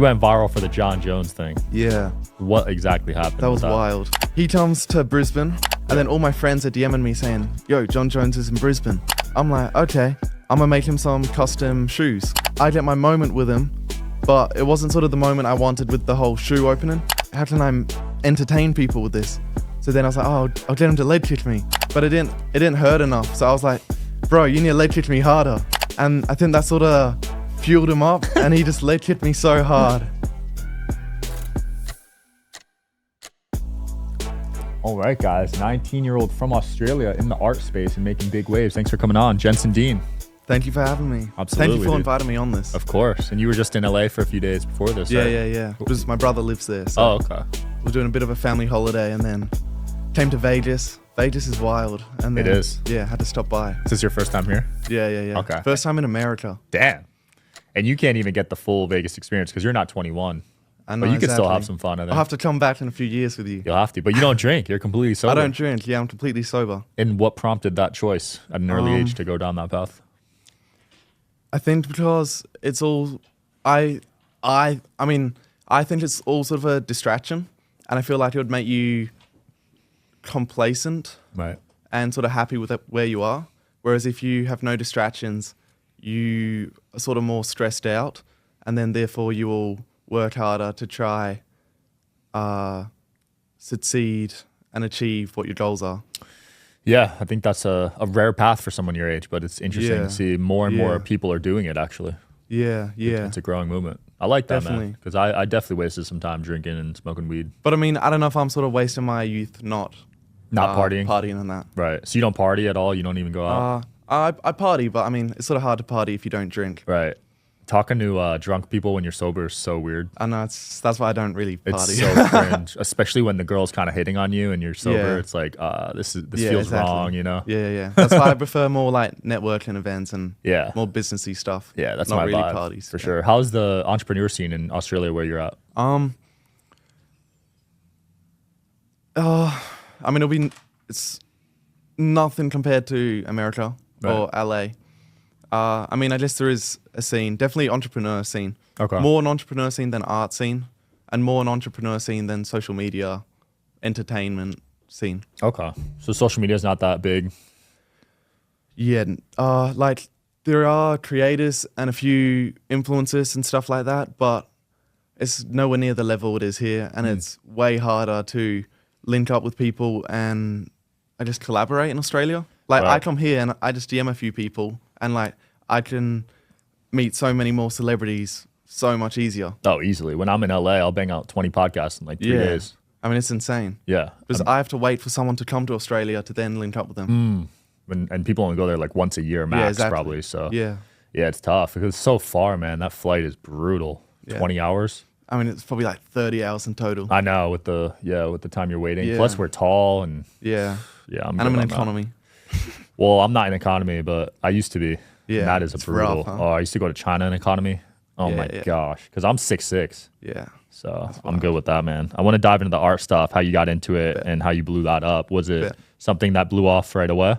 you went viral for the Jon Jones thing. Yeah. What exactly happened? That was wild. He comes to Brisbane, and then all my friends are DMing me saying, yo, Jon Jones is in Brisbane. I'm like, okay, I'm gonna make him some custom shoes. I get my moment with him, but it wasn't sort of the moment I wanted with the whole shoe opening. How can I entertain people with this? So then I was like, oh, I'll get him to leg kick me. But it didn't hurt enough. So I was like, bro, you need to leg kick me harder. And I think that sort of fueled him up, and he just leg kicked me so hard. All right, guys. 19-year-old from Australia in the art space and making big waves. Thanks for coming on, Jensen Dean. Thank you for having me. Absolutely. Thank you for inviting me on this. Of course. And you were just in LA for a few days before this, Yeah, right? yeah. Because my brother lives there. So Oh, okay. we're doing a bit of a family holiday, and then came to Vegas. Vegas is wild. And then, It is. Yeah, had to stop by. Is this your first time here? Yeah. Okay. First time in America. Damn. And you can't even get the full Vegas experience because you're not 21. I know, But you can still exactly. have some fun, I think. I'll have to come back in a few years with you. You'll have to. But you don't drink. You're completely sober. I don't drink. Yeah, I'm completely sober. And what prompted that choice at an early age to go down that path? I think because it's all, I mean, I think it's all sort of a distraction, and I feel like it would make you complacent Right. and sort of happy with where you are. Whereas if you have no distractions, you are sort of more stressed out, and then therefore you will work harder to try succeed and achieve what your goals are. Yeah, I think that's a rare path for someone your age, but it's interesting Yeah. to see more and more Yeah. people are doing it, actually. Yeah. It's a growing movement. I like that, man. Definitely. Because I definitely wasted some time drinking and smoking weed. But I mean, I don't know if I'm sort of wasting my youth not Partying. partying and that. Right. So you don't party at all? You don't even go out? I party, but I mean, it's sort of hard to party if you don't drink. Right. Talking to drunk people when you're sober is so weird. I know, that's why I don't really party. It's so cringe, especially when the girl's kind of hitting on you and you're sober. Yeah. It's like, this feels exactly. wrong, you know? Yeah. That's why I prefer more like networking events and Yeah. more businessy stuff. Yeah, that's not my really vibe, parties. for Yeah. sure. How's the entrepreneur scene in Australia where you're at? I mean, it's nothing compared to America or LA. I mean, I guess there is a scene, definitely entrepreneur scene. Okay. More an entrepreneur scene than art scene, and more an entrepreneur scene than social media, entertainment scene. Okay. So social media is not that big. Yeah, like there are creators and a few influencers and stuff like that, but it's nowhere near the level it is here, and it's way harder to link up with people and I just collaborate in Australia. Like Right. I come here and I just DM a few people, and like I can meet so many more celebrities so much easier. Oh, easily. When I'm in LA, I'll bang out 20 podcasts in like 3 days. I mean, it's insane. Yeah. Because I have to wait for someone to come to Australia to then link up with them. And people only go there like once a year max, exactly. probably. So Yeah. yeah, it's tough because it's so far, man. That flight is brutal. Yeah. 20 hours. I mean, it's probably like 30 hours in total. I know with the time you're waiting. Yeah. Plus we're tall and Yeah. I'm And I'm good in on that. economy. Well, I'm not in economy, but I used to be. Yeah, And that is it's brutal. rough, huh? Oh, I used to go to China in economy. Oh Yeah, my yeah. gosh. Because I'm 6'6". Yeah. So I'm good with that, man. I want to dive into the art stuff, how you got into it and how you blew that up. Was it Bet. something that blew off right away?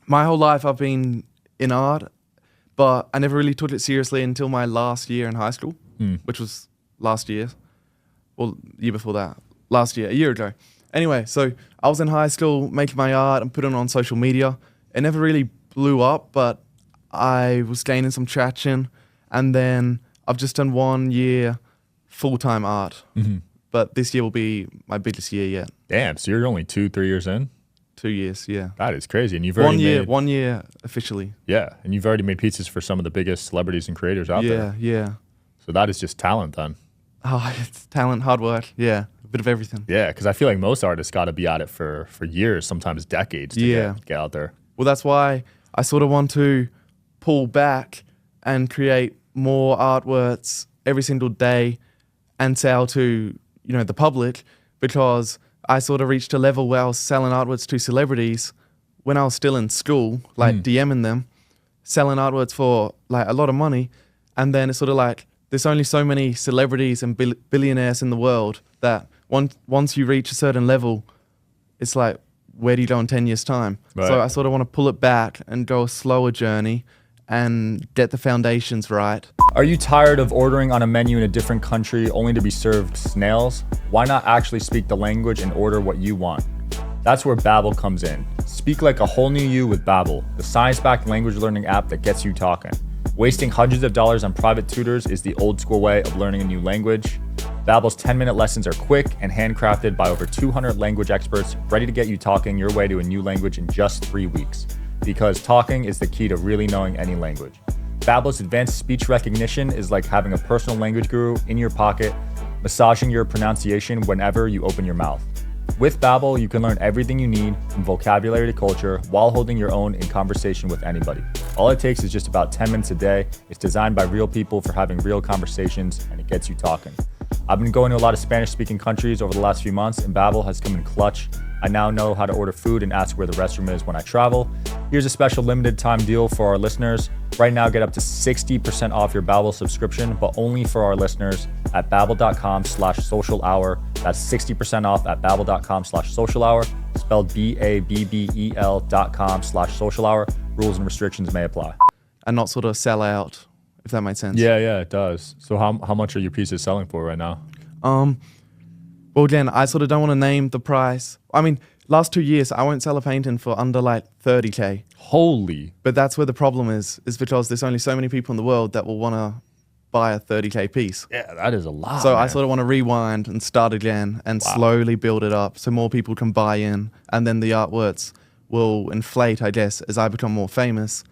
My whole life I've been in art, but I never really took it seriously until my last year in high school, which was last year. Well, year before that. Last year, a year ago. Anyway, so I was in high school making my art and putting it on social media. It never really blew up, but I was gaining some traction. And then I've just done 1 year full-time art. But this year will be my biggest year yet. Damn, so you're only 2-3 years in? 2 years, yeah. That is crazy. And you've already 1 year officially. and you've already made pieces for some of the biggest celebrities and creators out there. Yeah. So that is just talent then. Oh, it's talent, hard work. Yeah, a bit of everything. Yeah, because I feel like most artists got to be at it for years, sometimes decades to get out there. Well, that's why I sort of want to pull back and create more artworks every single day and sell to, the public, because I sort of reached a level where I was selling artworks to celebrities when I was still in school, like DMing them, selling artworks for like a lot of money. And then it's sort of like, there's only so many celebrities and billionaires in the world that once you reach a certain level, it's like, where do you go in 10 years' time? Right. So I sort of want to pull it back and go a slower journey and get the foundations right. Are you tired of ordering on a menu in a different country only to be served snails? Why not actually speak the language and order what you want? That's where Babbel comes in. Speak like a whole new you with Babbel, the science-backed language learning app that gets you talking. Wasting hundreds of dollars on private tutors is the old school way of learning a new language. Babbel's 10-minute lessons are quick and handcrafted by over 200 language experts, ready to get you talking your way to a new language in just 3 weeks. Because talking is the key to really knowing any language. Babbel's advanced speech recognition is like having a personal language guru in your pocket, massaging your pronunciation whenever you open your mouth. With Babbel, you can learn everything you need from vocabulary to culture while holding your own in conversation with anybody. All it takes is just about 10 minutes a day. It's designed by real people for having real conversations, and it gets you talking. I've been going to a lot of Spanish-speaking countries over the last few months, and Babbel has come in clutch. I now know how to order food and ask where the restroom is when I travel. Here's a special limited time deal for our listeners. Right now, get up to 60% off your Babbel subscription, but only for our listeners at babbel.com/social hour. That's 60% off at babbel.com/social hour, spelled BABBEL.com/social hour. Rules and restrictions may apply. And not sort of sell out, if that makes sense. Yeah, it does. So how much are your pieces selling for right now? Well, again, I sort of don't want to name the price. I mean, last 2 years, I won't sell a painting for under like 30K. Holy. But that's where the problem is because there's only so many people in the world that will want to buy a 30K piece. Yeah, that is a lot. So man. I sort of want to rewind and start again and slowly build it up so more people can buy in. And then the artworks will inflate, I guess, as I become more famous.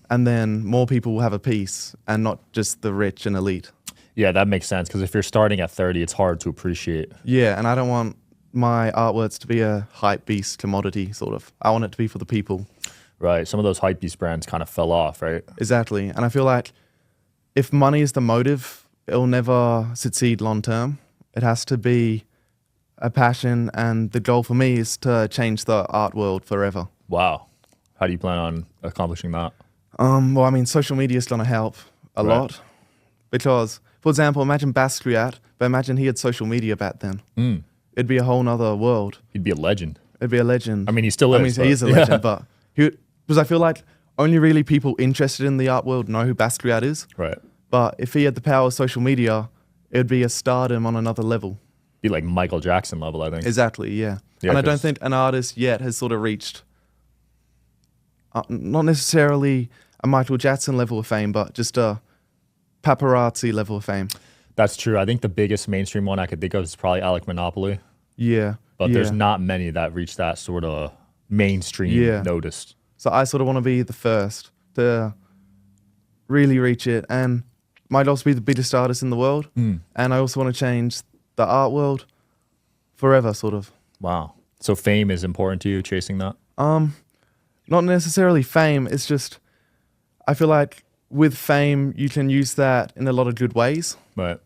And then more people will have a piece and not just the rich and elite. Yeah, that makes sense. Because if you're starting at 30, it's hard to appreciate. Yeah, and I don't want my artworks to be a hype beast commodity, sort of. I want it to be for the people. Right. Some of those hype beast brands kind of fell off, right? Exactly. And I feel like if money is the motive, it'll never succeed long term. It has to be a passion, and the goal for me is to change the art world forever. Wow. How do you plan on accomplishing that? Well, I mean, social media is going to help a lot. Because, for example, imagine Basquiat, but imagine he had social media back then. It'd be a whole nother world. He'd be a legend. It'd be a legend. I mean, he still is. I mean, he is a legend, but because I feel like only really people interested in the art world know who Basquiat is. Right. But if he had the power of social media, it'd be a stardom on another level. Be like Michael Jackson level, I think. Exactly, yeah. And I don't think an artist yet has sort of reached, not necessarily a Michael Jackson level of fame, but just a paparazzi level of fame. That's true. I think the biggest mainstream one I could think of is probably Alec Monopoly. Yeah. But there's not many that reach that sort of mainstream noticed. So I sort of want to be the first to really reach it, and might also be the biggest artist in the world. And I also want to change the art world forever, sort of. Wow. So fame is important to you, chasing that? Not necessarily fame. It's just, I feel like with fame, you can use that in a lot of good ways. Right.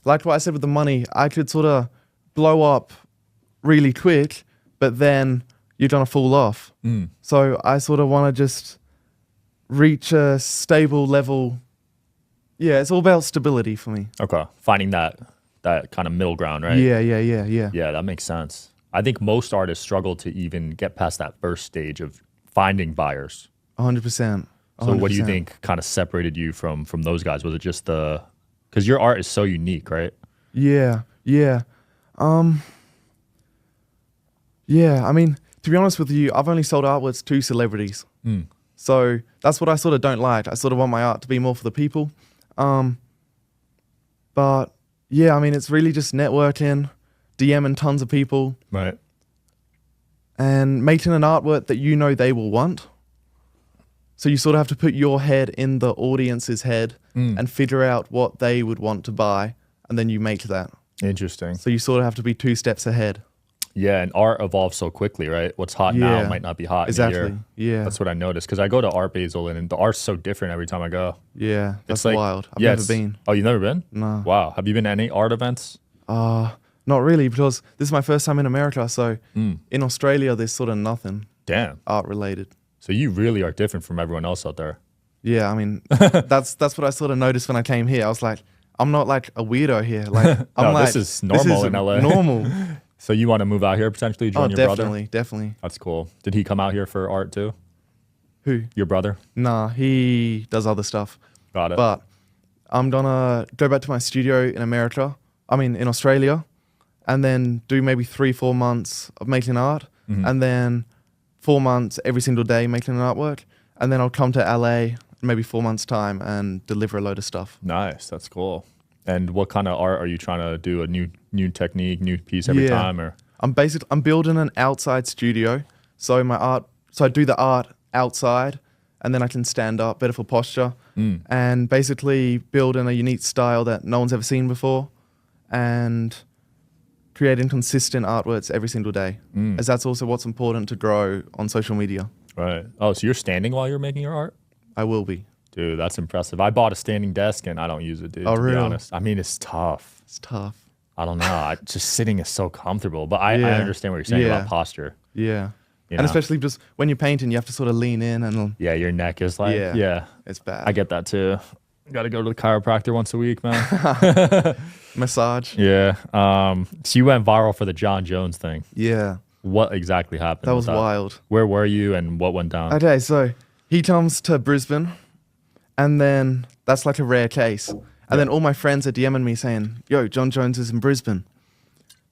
Like what I said with the money, I could sort of blow up really quick, but then you're going to fall off. So I sort of want to just reach a stable level. Yeah, it's all about stability for me. Okay. Finding that kind of middle ground, right? Yeah. Yeah, that makes sense. I think most artists struggle to even get past that first stage of finding buyers. 100%. So what do you think kind of separated you from those guys? Was it just because your art is so unique, right? Yeah. I mean, to be honest with you, I've only sold artworks to celebrities. So that's what I sort of don't like. I sort of want my art to be more for the people. But yeah, I mean, it's really just networking, DMing tons of people. Right. And making an artwork that you know they will want. So you sort of have to put your head in the audience's head and figure out what they would want to buy, and then you make that. Interesting. So you sort of have to be 2 steps ahead. Yeah, and art evolves so quickly, right? What's hot now might not be hot in a year. Yeah. That's what I noticed, because I go to Art Basel, and the art's so different every time I go. Yeah, that's like, wild. I've never been. Oh, you've never been? No. Wow. Have you been to any art events? Not really, because this is my first time in America, so in Australia, there's sort of nothing art-related. So you really are different from everyone else out there. Yeah, I mean, that's what I sort of noticed when I came here. I was like, I'm not like a weirdo here. Like, I'm this is normal in LA. Normal. So you want to move out here potentially, join your brother? Definitely. That's cool. Did he come out here for art too? Who? Your brother? Nah, he does other stuff. Got it. But I'm gonna go back to my studio in in Australia, and then do maybe 3-4 months of making art, and then 4 months every single day making an artwork, and then I'll come to LA in maybe 4 months time and deliver a load of stuff. Nice. That's cool. And what kind of art are you trying to do? A new technique, new piece every time, or? I'm building an outside studio, so I do the art outside, and then I can stand up better for posture, and basically building a unique style that no one's ever seen before, and creating consistent artworks every single day, as that's also what's important to grow on social media. Right. Oh, so you're standing while you're making your art? I will be. Dude, that's impressive. I bought a standing desk and I don't use it, dude, to be honest. I mean, it's tough. It's tough. I don't know. Just sitting is so comfortable, but I understand what you're saying about posture. Yeah. You and know? especially just when you're painting, you have to sort of lean in and... Yeah, your neck is like... Yeah. It's bad. I get that too. Got to go to the chiropractor once a week, man. Massage. Yeah. So you went viral for the Jon Jones thing. Yeah. What exactly happened? That was wild. Where were you and what went down? Okay, so he comes to Brisbane, and then that's like a rare case. And then all my friends are DMing me saying, yo, Jon Jones is in Brisbane.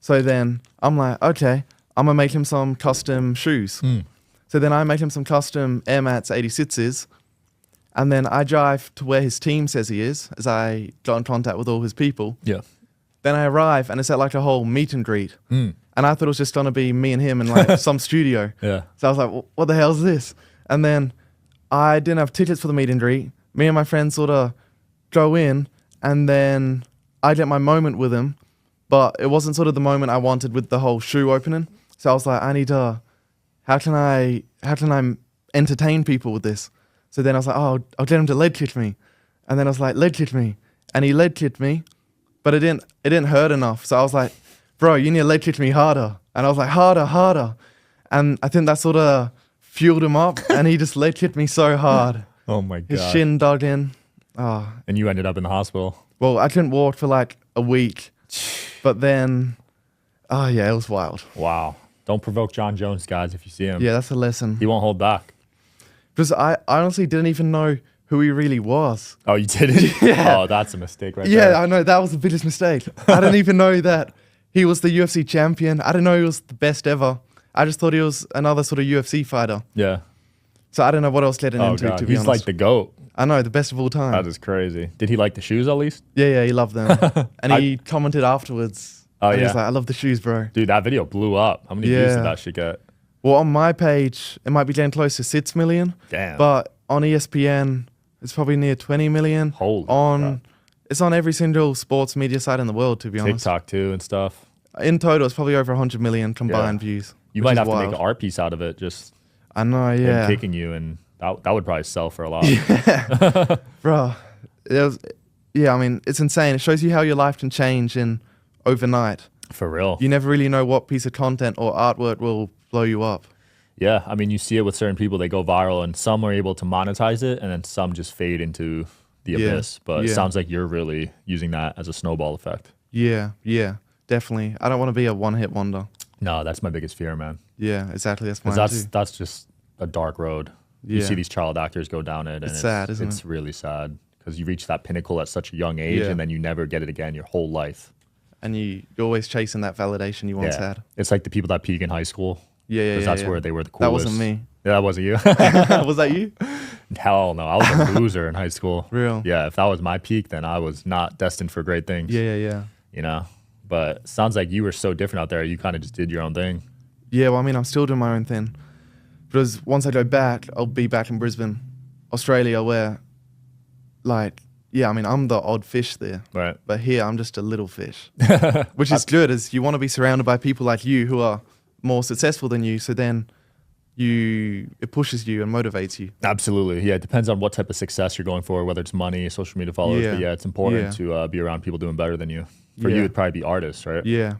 So then I'm like, okay, I'm going to make him some custom shoes. So then I make him some custom Air Max 86s. And then I drive to where his team says he is, as I got in contact with all his people. Yeah. Then I arrive, and it's at like a whole meet and greet. And I thought it was just going to be me and him in like some studio. Yeah. So I was like, what the hell is this? And then I didn't have tickets for the meet and greet. Me and my friends sort of go in, and then I get my moment with him. But it wasn't sort of the moment I wanted with the whole shoe opening. So I was like, how can I entertain people with this? So then I was like, oh, I'll get him to leg kick me. And then I was like, leg kick me. And he leg kicked me, but it didn't hurt enough. So I was like, bro, you need to leg kick me harder. And I was like, harder. And I think that sort of fueled him up, and he just leg kicked me so hard. Oh my God. His shin dug in. Oh. And you ended up in the hospital. Well, I couldn't walk for like a week, but then, it was wild. Wow. Don't provoke Jon Jones, guys, if you see him. Yeah, that's a lesson. He won't hold back. Because I honestly didn't even know who he really was. Oh, you didn't? Yeah. Oh, that's a mistake right there. there. I know. That was the biggest mistake. I didn't even know that he was the UFC champion. I didn't know he was the best ever. I just thought he was another sort of UFC fighter. Yeah. So I don't know what else getting into, God. to be He's honest. like the GOAT. I know, the best of all time. That is crazy. Did he like the shoes at least? Yeah, he loved them. And he commented afterwards. Oh, and yeah? he was like, I love the shoes, bro. Dude, that video blew up. How many views did that shit get? Well, on my page, it might be getting close to 6 million. Damn. But on ESPN, it's probably near 20 million. Holy crap. It's on every single sports media site in the world, to be honest. TikTok too and stuff. In total, it's probably over 100 million combined views. You might have to make an art piece out of it, just I know, yeah. him kicking you, and that would probably sell for a lot. Yeah. Bro, I mean, it's insane. It shows you how your life can change in overnight. For real. You never really know what piece of content or artwork will blow you up. Yeah, I mean, you see it with certain people. They go viral, and some are able to monetize it, and then some just fade into the abyss. But it sounds like you're really using that as a snowball effect. Yeah, definitely. I don't want to be a one-hit wonder. No, that's my biggest fear, man. Yeah, exactly. That's mine too. That's just a dark road. Yeah. You see these child actors go down it, and it's sad, isn't it? It's really sad because you reach that pinnacle at such a young age, and then you never get it again your whole life. And you're always chasing that validation you once had. It's like the people that peak in high school. Yeah. Because that's where they were the coolest. That wasn't me. Yeah, that wasn't you. Was that you? Hell no. I was a loser in high school. Real? Yeah, if that was my peak, then I was not destined for great things. Yeah. You know? But it sounds like you were so different out there. You kind of just did your own thing. Yeah, well, I mean, I'm still doing my own thing. Because once I go back, I'll be back in Brisbane, Australia, where, I'm the odd fish there. Right. But here, I'm just a little fish. Which is good, as you want to be surrounded by people like you who are more successful than you, so then it pushes you and motivates you. Absolutely. Yeah, it depends on what type of success you're going for, whether it's money, social media followers. Yeah. But yeah, it's important to be around people doing better than you. For you, it'd probably be artists, right? Yeah.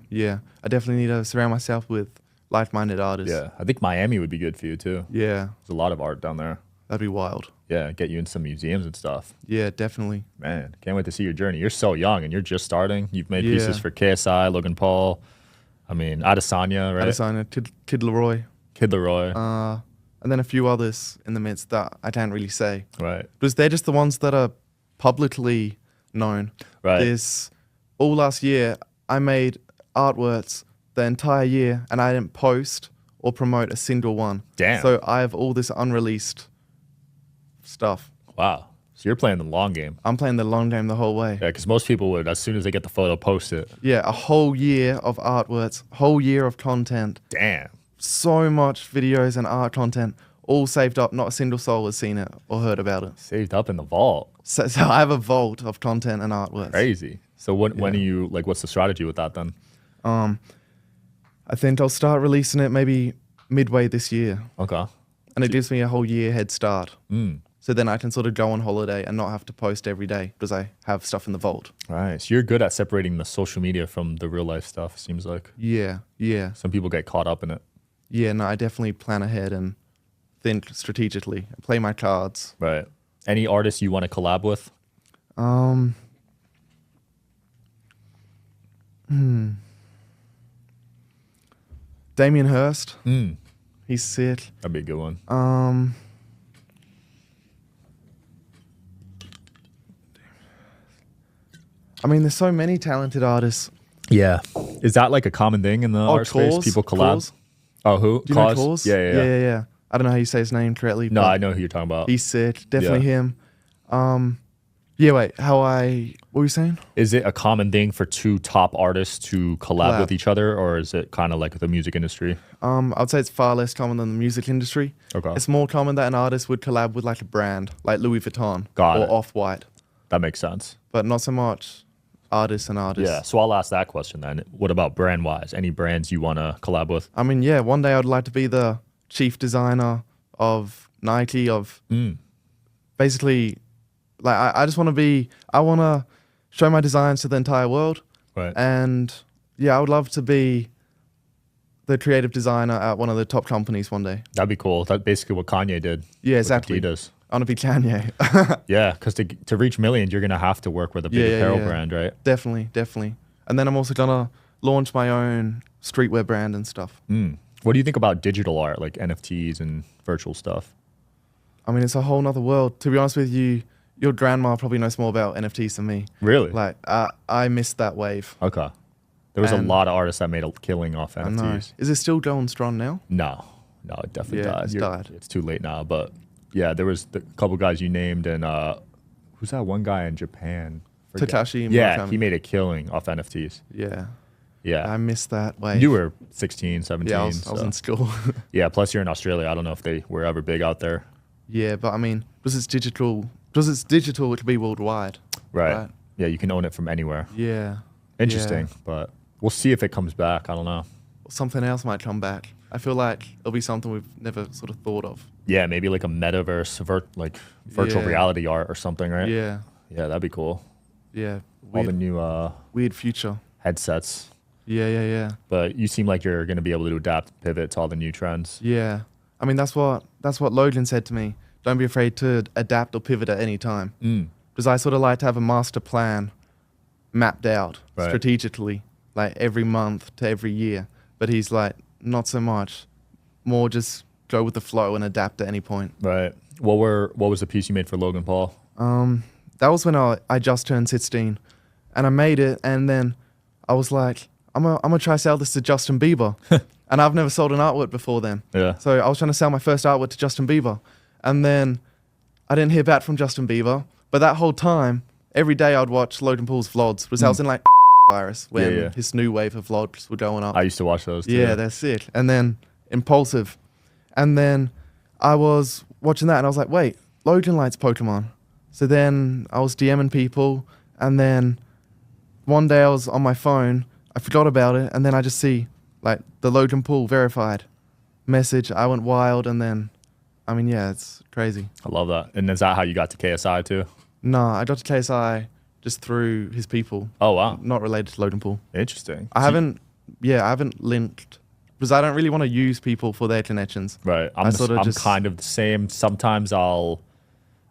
I definitely need to surround myself with like-minded artists. Yeah, I think Miami would be good for you too. Yeah. There's a lot of art down there. That'd be wild. Yeah, get you in some museums and stuff. Yeah, definitely. Man, can't wait to see your journey. You're so young and you're just starting. You've made pieces for KSI, Logan Paul. I mean, Adesanya, right? Adesanya, Kid Leroy. Kid Leroy. and then a few others in the midst that I can't really say. Right. Because they're just the ones that are publicly known. Right. All last year, I made artworks the entire year, and I didn't post or promote a single one. Damn. So I have all this unreleased stuff. Wow. So you're playing the long game. I'm playing the long game the whole way. Yeah, because most people would, as soon as they get the photo, post it. Yeah, a whole year of artworks, whole year of content. Damn. So much videos and art content, all saved up. Not a single soul has seen it or heard about it. Saved up in the vault. So I have a vault of content and artworks. Crazy. So when are you, like, what's the strategy with that then? I think I'll start releasing it maybe midway this year. Okay. And it gives me a whole year head start. Mm. So then I can sort of go on holiday and not have to post every day because I have stuff in the vault. Right. So you're good at separating the social media from the real life stuff, it seems like. Yeah, yeah. Some people get caught up in it. Yeah, no, I definitely plan ahead and think strategically. Play my cards. Right. Any artists you want to collab with? Damien Hirst. Mm. He's sick. That'd be a good one. I mean, there's so many talented artists. Yeah. Is that like a common thing in the art space? Cause, People collab? Cause. Oh, who? Do you know Cause? Yeah. I don't know how you say his name correctly. No, but I know who you're talking about. he's sick. Definitely him. Yeah, wait. What were you saying? Is it a common thing for two top artists to collab with each other, or is it kind of like the music industry? I'd say it's far less common than the music industry. Okay. It's more common that an artist would collab with like a brand, like Louis Vuitton Got or it. Off-White, That makes sense. but not so much artists and artists. Yeah. So I'll ask that question then. What about brand wise? Any brands you want to collab with? I mean, yeah, one day I'd like to be the chief designer of Nike, of basically, like, I just want to I want to show my designs to the entire world. Right. And yeah, I would love to be the creative designer at one of the top companies one day. That'd be cool. That's basically what Kanye did. Yeah, with exactly. Adidas. I want to be Kanye. Yeah, because to reach millions, you're going to have to work with a big apparel brand, right? Definitely. And then I'm also going to launch my own streetwear brand and stuff. What do you think about digital art, like NFTs and virtual stuff? I mean, it's a whole nother world. To be honest with you, your grandma probably knows more about NFTs than me. Really? Like, I missed that wave. Okay. There was a lot of artists that made a killing off NFTs. I know. Is it still going strong now? No, it definitely died. It's died. It's too late now, but yeah, there was the couple guys you named, and who's that one guy in Japan? Takashi Yeah, Murakami. he made a killing off NFTs. Yeah. I missed that wave. You were 16, 17. Yeah, I was in school. Yeah, plus you're in Australia. I don't know if they were ever big out there. Yeah, but I mean, because it's digital, it could be worldwide. Right. Yeah, you can own it from anywhere. Yeah. Interesting, but we'll see if it comes back. I don't know. Something else might come back. I feel like it'll be something we've never sort of thought of. Yeah, maybe like a metaverse, virtual reality art or something, right? Yeah. Yeah, that'd be cool. Yeah. All the new weird future headsets. Yeah. But you seem like you're going to be able to adapt, pivot to all the new trends. Yeah. I mean, that's what Logan said to me. Don't be afraid to adapt or pivot at any time. Because I sort of like to have a master plan mapped out strategically, like every month to every year. But he's like, not so much. More just go with the flow and adapt at any point. Right. What was the piece you made for Logan Paul? That was when I just turned 16. And I made it, and then I was like, I'm gonna try sell this to Justin Bieber. And I've never sold an artwork before then. Yeah. So I was trying to sell my first artwork to Justin Bieber. And then I didn't hear back from Justin Bieber. But that whole time, every day I'd watch Logan Paul's vlogs. Because I was in like virus when his new wave of vlogs were going up. I used to watch those too. Yeah, they're sick. And then Impulsive. And then I was watching that and I was like, wait, Logan likes Pokemon. So then I was DMing people. And then one day I was on my phone. I forgot about it. And then I just see like the Logan Paul verified message. I went wild. And then, I mean, yeah, it's crazy. I love that. And is that how you got to KSI too? No, I got to KSI just through his people. Oh, wow. Not related to Logan Paul. Interesting. I haven't linked because I don't really want to use people for their connections. Right. I'm kind of the same. Sometimes I'll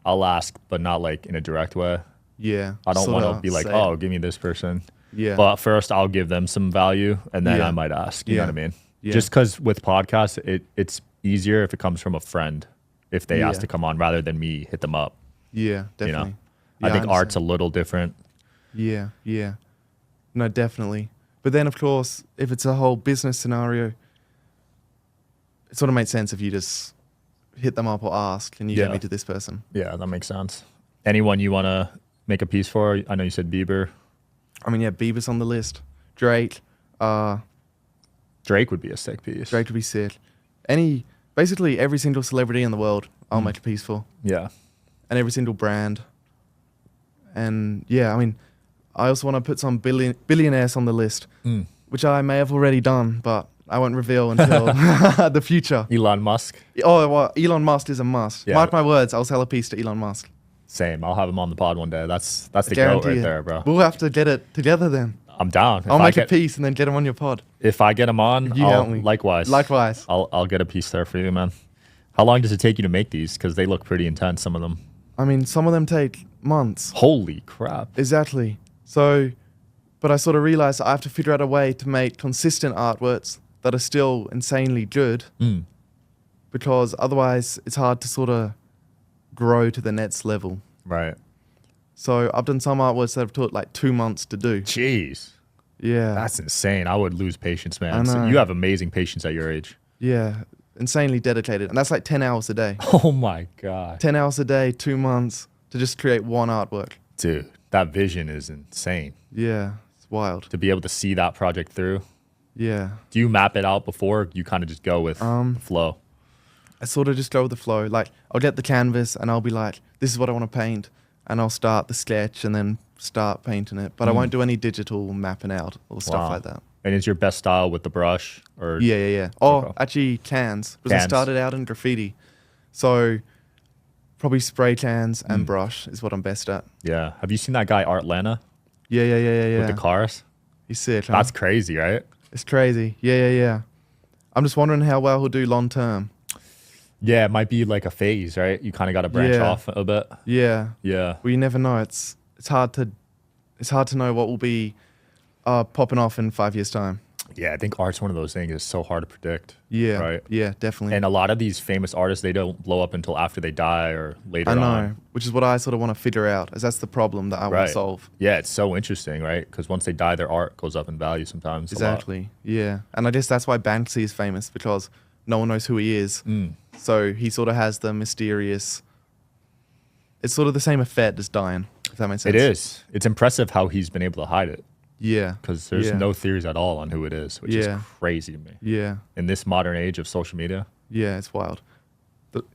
ask, but not like in a direct way. Yeah. I don't want to be like, oh, give me this person. Yeah. But first I'll give them some value and then I might ask. You know what I mean? Yeah. Just because with podcasts, it's easier if it comes from a friend, if they ask to come on rather than me hit them up. Yeah, definitely. You know? Yeah, I think I art's a little different. Yeah, yeah. No, definitely. But then, of course, if it's a whole business scenario, it sort of makes sense if you just hit them up or ask, and you get me to this person. Yeah, that makes sense. Anyone you want to make a piece for? I know you said Bieber. I mean, yeah, Bieber's on the list. Drake. Drake would be a sick piece. Drake would be sick. Basically every single celebrity in the world, I'll make a piece for. Yeah. And every single brand. And yeah, I mean, I also want to put some billionaires on the list, which I may have already done, but I won't reveal until the future. Elon Musk. Oh, well, Elon Musk is a must. Yeah. Mark my words, I'll sell a piece to Elon Musk. Same. I'll have him on the pod one day. That's the Guarantee goat right it. there, bro. We'll have to get it together then. I'm down. I'll make a piece and then get him on your pod. If I get him on, You help me. Likewise. I'll get a piece there for you, man. How long does it take you to make these? Because they look pretty intense, some of them. I mean, some of them take months. Holy crap. Exactly. So, but I sort of realized I have to figure out a way to make consistent artworks that are still insanely good, because otherwise it's hard to sort of grow to the next level. Right. So I've done some artworks that have took like 2 months to do. Jeez. Yeah. That's insane. I would lose patience, man. I know. So you have amazing patience at your age. Yeah. Insanely dedicated. And that's like 10 hours a day. Oh my God. 10 hours a day, 2 months to just create one artwork. Dude, that vision is insane. Yeah. It's wild. To be able to see that project through. Yeah. Do you map it out before? You kind of just go with the flow? I sort of just go with the flow. Like, I'll get the canvas and I'll be like, this is what I want to paint. And I'll start the sketch and then start painting it. But I won't do any digital mapping out or stuff like that. And is your best style with the brush? Or Yeah. Oh, actually cans. Because I started out in graffiti. So probably spray cans and brush is what I'm best at. Yeah. Have you seen that guy, Art Lana? Yeah. With the cars? He's sick, huh? That's crazy, right? It's crazy. Yeah. I'm just wondering how well he'll do long term. Yeah, it might be like a phase, right? You kind of got to branch off a bit. Yeah. Yeah. Well, you never know. It's hard to know what will be popping off in 5 years' time. Yeah, I think art's one of those things. It's so hard to predict. Yeah. Right. Yeah, definitely. And a lot of these famous artists, they don't blow up until after they die or later on. I know, which is what I sort of want to figure out, as that's the problem that I want to solve. Yeah, it's so interesting, right? Because once they die, their art goes up in value sometimes. Exactly. Yeah. And I guess that's why Banksy is famous, because no one knows who he is. So he sort of has the mysterious... It's sort of the same effect as dying, if that makes sense. It is. It's impressive how he's been able to hide it. Yeah. Because there's no theories at all on who it is, which is crazy to me. Yeah. In this modern age of social media. Yeah, it's wild.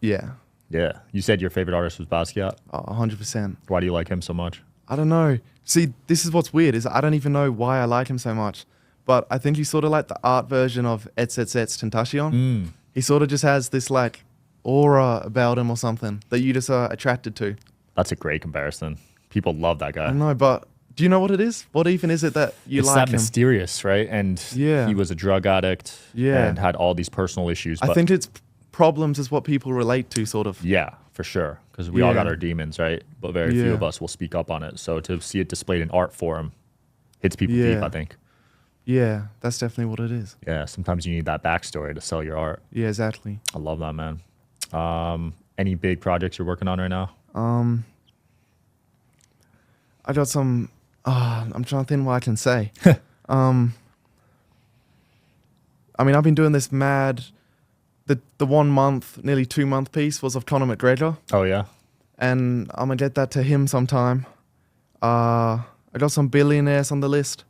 Yeah. Yeah. You said your favorite artist was Basquiat? 100%. Why do you like him so much? I don't know. See, this is what's weird, is I don't even know why I like him so much. But I think he's sort of like the art version of Tentacion. He sort of just has this like aura about him or something that you just are attracted to. That's a great comparison. People love that guy. I know, but do you know what it is? What even is it that you like him? It's that mysterious, right? And he was a drug addict and had all these personal issues. I think it's problems is what people relate to, sort of. Yeah, for sure. Because we all got our demons, right? But very few of us will speak up on it. So to see it displayed in art form hits people deep, I think. Yeah, that's definitely what it is. Yeah, sometimes you need that backstory to sell your art. Yeah, exactly. I love that, man. Any big projects you're working on right now? I got some... I'm trying to think what I can say. I mean, I've been doing this mad... The 1 month, nearly 2 month piece was of Conor McGregor. Oh, yeah? And I'm going to get that to him sometime. I got some billionaires on the list.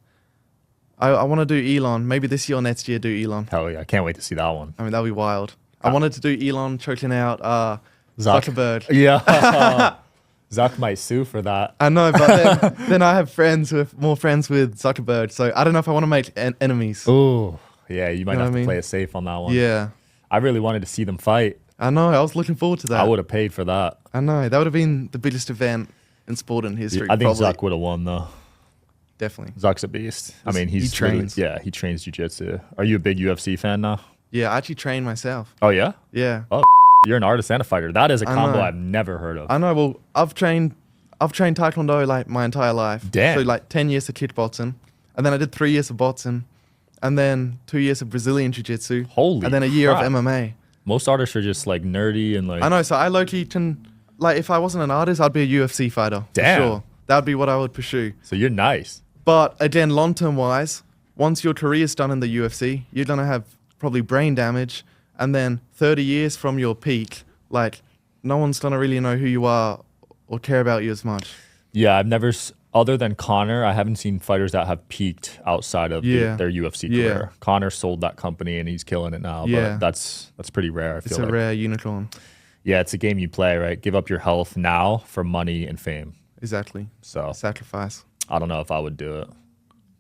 I want to do Elon. Maybe this year or next year do Elon. Hell yeah. I can't wait to see that one. I mean, that'd be wild. I wanted to do Elon choking out Zuckerberg. Yeah. Zuck might sue for that. I know, but then I have friends who are more friends with Zuckerberg. So I don't know if I want to make enemies. Ooh. Yeah, you might know have what I to mean? play it safe on that one. Yeah. I really wanted to see them fight. I know. I was looking forward to that. I would have paid for that. I know. That would have been the biggest event in sport in history. I think probably. Zuck would have won, though. Definitely. Zuck's a beast. I mean, he trains. Yeah, he trains jiu-jitsu. Are you a big UFC fan now? Yeah, I actually train myself. Oh, yeah? Yeah. Oh, you're an artist and a fighter. That is a combo know. I've never heard of. I know. Well, I've trained Taekwondo like my entire life. Damn. So like 10 years of kickboxing. And then I did 3 years of boxing. And then 2 years of Brazilian jiu-jitsu. Holy And then a year crap. of MMA. Most artists are just like nerdy and like. I know. So I low-key can, like, if I wasn't an artist, I'd be a UFC fighter. Damn. For sure. That would be what I would pursue. So you're nice. But again, long-term wise, once your career's done in the UFC, you're going to have probably brain damage. And then 30 years from your peak, like, no one's going to really know who you are or care about you as much. Yeah, I've never, other than Conor, I haven't seen fighters that have peaked outside of their UFC career. Conor sold that company and he's killing it now. But that's pretty rare, I feel like. It's a rare unicorn. Yeah, it's a game you play, right? Give up your health now for money and fame. Exactly. So sacrifice. I don't know if I would do it.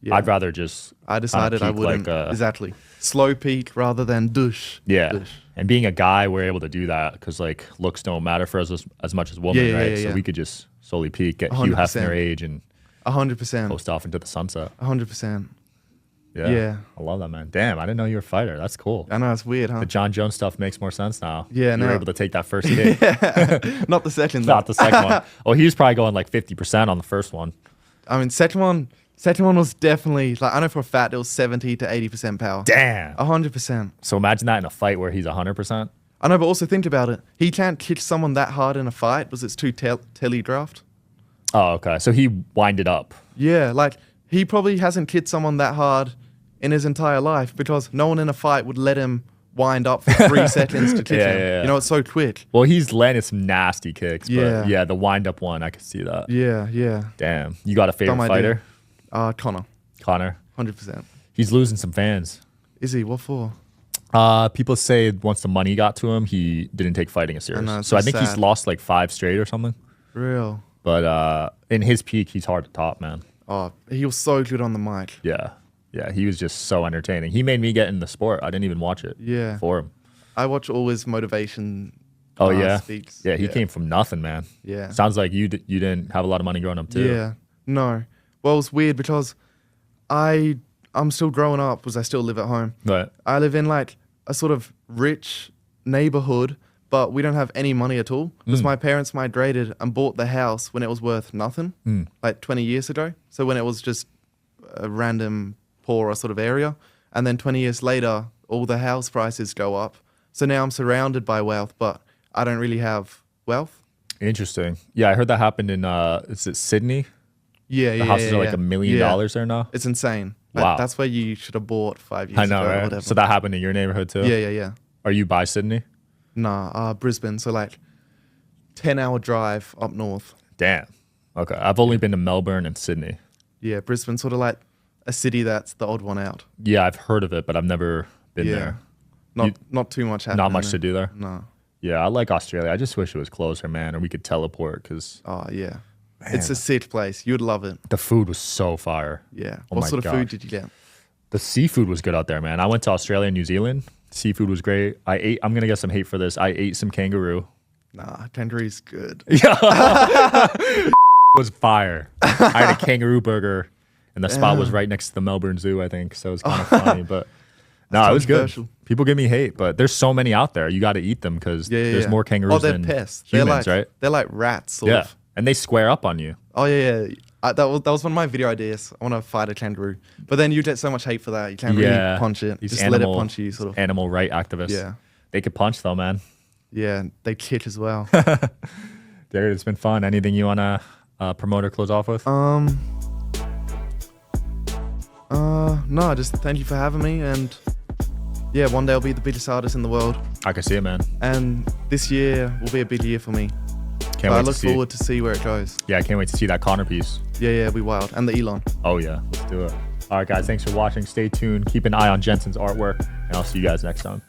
Yeah. I'd rather just. I decided I wouldn't. Exactly. Slow peak rather than douche. Yeah. Douche. And being a guy, we're able to do that because like looks don't matter for us as much as women, right? So we could just slowly peak, get 100%. Hugh Hefner age, and 100% post off into the sunset. 100%. Yeah. I love that, man. Damn, I didn't know you were a fighter. That's cool. I know, it's weird, huh? The Jon Jones stuff makes more sense now. Yeah, you were able to take that first kick. Not the second. Not the second one. Oh, he was probably going like 50% on the first one. I mean, second one was definitely, like, I know for a fact it was 70 to 80% power. Damn. 100%. So imagine that in a fight where he's 100%. I know, but also think about it. He can't kick someone that hard in a fight because it's too teledraft. Oh, okay. So he winded up. Yeah, like, he probably hasn't kicked someone that hard in his entire life because no one in a fight would let him wind up for 3 seconds to kick him. Yeah. You know, it's so quick. Well, he's landed some nasty kicks, but yeah, the wind up one, I could see that. Yeah. Damn. You got a favorite fighter? Conor. 100%. He's losing some fans. Is he? What for? People say once the money got to him, he didn't take fighting as serious. So I think he's lost like 5 straight or something. Real. But in his peak, he's hard to top, man. Oh, he was so good on the mic. Yeah, he was just so entertaining. He made me get in the sport. I didn't even watch it for him. I watch all his motivation speaks. Yeah, he came from nothing, man. Yeah. Sounds like you didn't have a lot of money growing up too. Yeah. No. Well, it's weird because I'm still growing up because I still live at home. Right. I live in like a sort of rich neighborhood, but we don't have any money at all because my parents migrated and bought the house when it was worth nothing, like 20 years ago. So when it was just a random poorer sort of area. And then 20 years later, all the house prices go up. So now I'm surrounded by wealth, but I don't really have wealth. Interesting. Yeah, I heard that happened in, is it Sydney? Yeah, The houses are like $1 million there now? It's insane. Wow. That's where you should have bought 5 years ago. I know, right? Or whatever. So that happened in your neighborhood too? Yeah. Are you by Sydney? Nah, Brisbane. So like 10-hour drive up north. Damn. Okay. I've only been to Melbourne and Sydney. Yeah, Brisbane, sort of like a city that's the odd one out. Yeah, I've heard of it, but I've never been there. Not too much happening. Not much to do there? No. Yeah, I like Australia. I just wish it was closer, man, or we could teleport because... Oh, yeah. Man. It's a sick place. You'd love it. The food was so fire. Yeah. Oh what sort of food did you get? The seafood was good out there, man. I went to Australia and New Zealand. Seafood was great. I'm going to get some hate for this. I ate some kangaroo. Nah, kangaroo's good. Yeah. It was fire. I had a kangaroo burger, and the spot was right next to the Melbourne Zoo, I think. So it was kind of funny, but no, it was good. People give me hate, but there's so many out there. You got to eat them because there's more kangaroos than pests. Humans, right? They're like rats, sort of. And they square up on you. Oh, yeah. That was one of my video ideas. I want to fight a kangaroo. But then you get so much hate for that. You can't really punch it. Just let it punch you, sort of. Animal right activists. Yeah. They could punch, though, man. Yeah, they kick as well. Dude, it's been fun. Anything you want to promote or close off with? No, just thank you for having me. And yeah, one day I'll be the biggest artist in the world. I can see it, man. And this year will be a big year for me. Can't wait I look forward to see where it goes. Yeah, I can't wait to see that Conor piece. Yeah, it'll be wild. And the Elon. Oh, yeah. Let's do it. All right, guys. Thanks for watching. Stay tuned. Keep an eye on Jensen's artwork. And I'll see you guys next time.